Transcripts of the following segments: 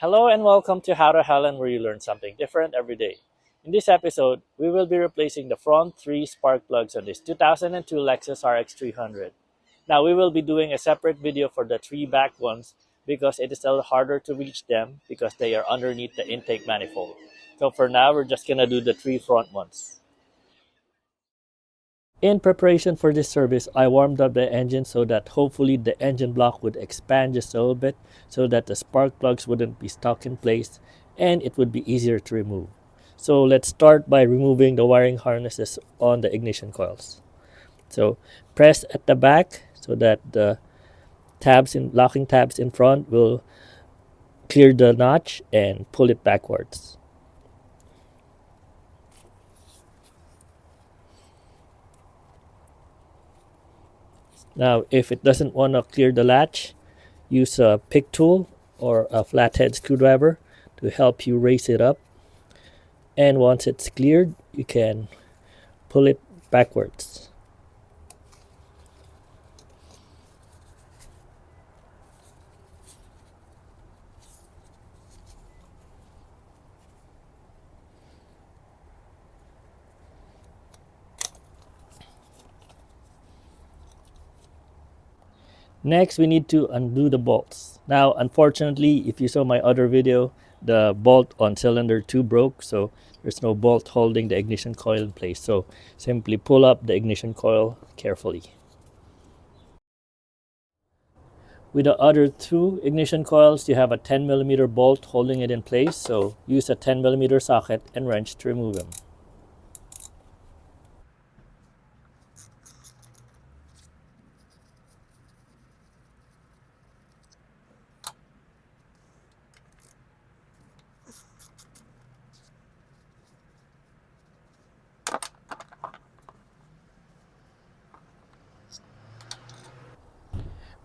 Hello and welcome to How to Helen, where you learn something different every day. In this episode, we will be replacing the front three spark plugs on this 2002 Lexus RX300. Now, we will be doing a separate video for the three back ones because it is a little harder to reach them because they are underneath the intake manifold. So for now, we're just going to do the three front ones. In preparation for this service, I warmed up the engine so that hopefully the engine block would expand just a little bit so that the spark plugs wouldn't be stuck in place and it would be easier to remove. So let's start by removing the wiring harnesses on the ignition coils. So press at the back so that the locking tabs in front will clear the notch and pull it backwards. Now, if it doesn't want to clear the latch, use a pick tool or a flathead screwdriver to help you raise it up. And once it's cleared, you can pull it backwards. Next, we need to undo the bolts. Now, unfortunately, if you saw my other video, the bolt on cylinder 2 broke, so there's no bolt holding the ignition coil in place. So simply pull up the ignition coil carefully. With the other two ignition coils, you have a 10mm bolt holding it in place, so use a 10mm socket and wrench to remove them.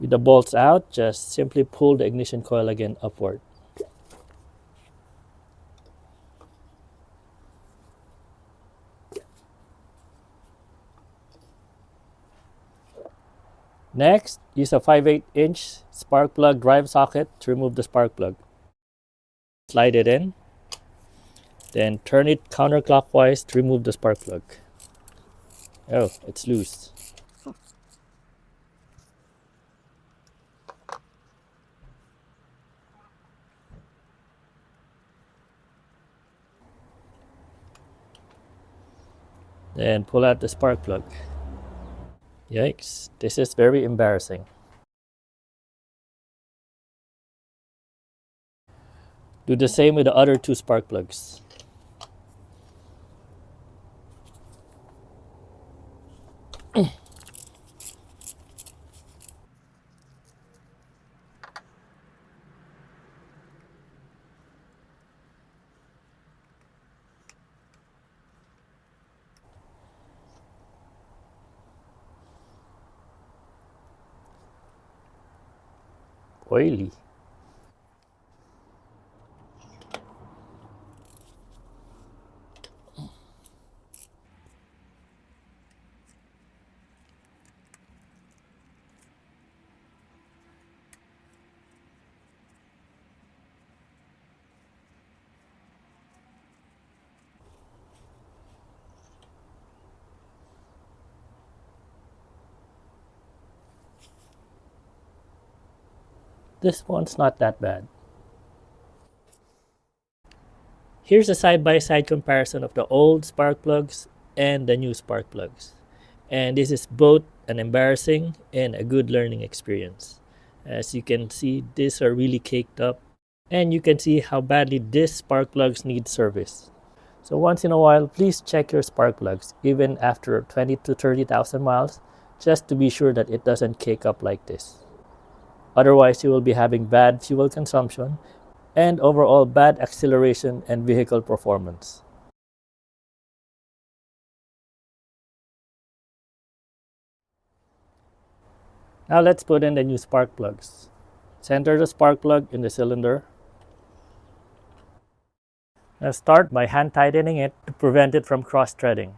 With the bolts out, just simply pull the ignition coil again upward. Next, use a 5/8" spark plug drive socket to remove the spark plug. Slide it in, then turn it counterclockwise to remove the spark plug. Oh, it's loose. Then pull out the spark plug. Yikes, this is very embarrassing. Do the same with the other two spark plugs. Oily. This one's not that bad. Here's a side-by-side comparison of the old spark plugs and the new spark plugs. And this is both an embarrassing and a good learning experience. As you can see, these are really caked up, and you can see how badly these spark plugs need service. So once in a while, please check your spark plugs, even after 20 to 30,000 miles, just to be sure that it doesn't cake up like this. Otherwise, you will be having bad fuel consumption and overall bad acceleration and vehicle performance. Now let's put in the new spark plugs. Center the spark plug in the cylinder. Now start by hand tightening it to prevent it from cross-threading.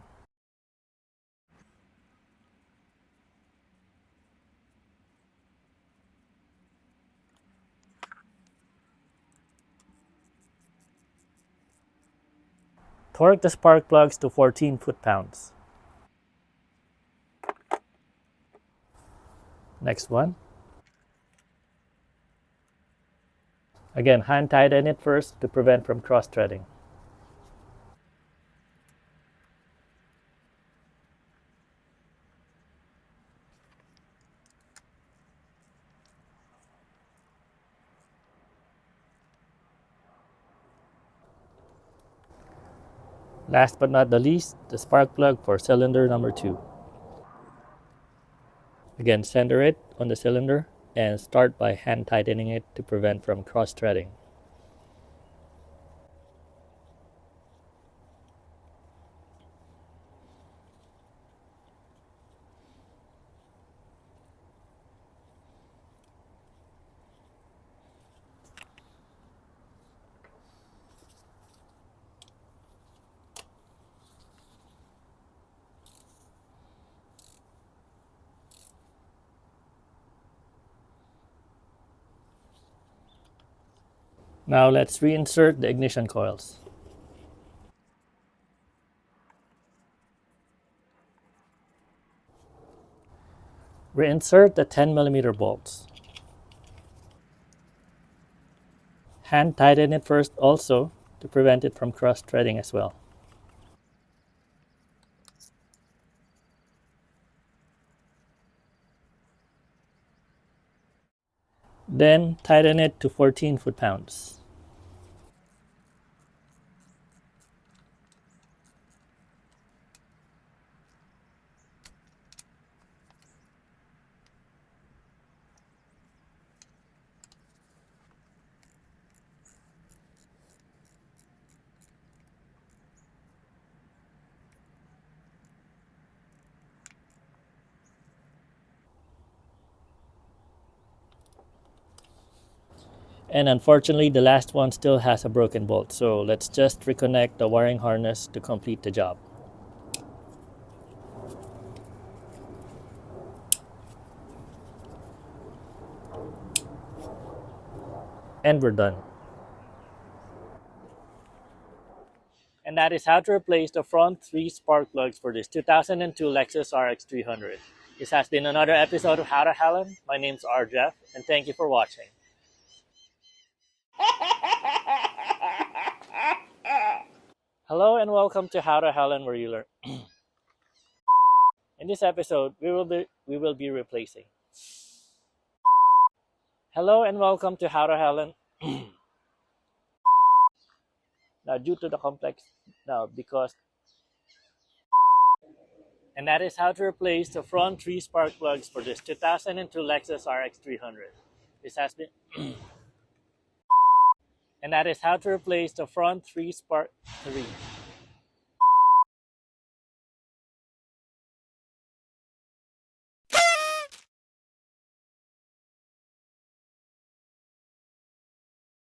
Torque the spark plugs to 14 foot-pounds. Next one. Again, hand tighten it first to prevent from cross-threading. Last but not the least, the spark plug for cylinder number 2. Again, center it on the cylinder and start by hand tightening it to prevent from cross-threading. Now let's reinsert the ignition coils. Reinsert the 10mm bolts. Hand tighten it first also to prevent it from cross-threading as well. Then tighten it to 14 foot-pounds. And unfortunately, the last one still has a broken bolt, so let's just reconnect the wiring harness to complete the job. And we're done. And that is how to replace the front 3 spark plugs for this 2002 Lexus RX300. This has been another episode of How to Helen. My name's R. Jeff, and thank you for watching. Hello and welcome to How to Helen, where you learn. In this episode, we will be replacing. Hello and welcome to How to Helen. Now, due to the complex, and that is how to replace the front 3 spark plugs for this 2002 Lexus RX300. This has been, and that is how to replace the front 3 spark 3.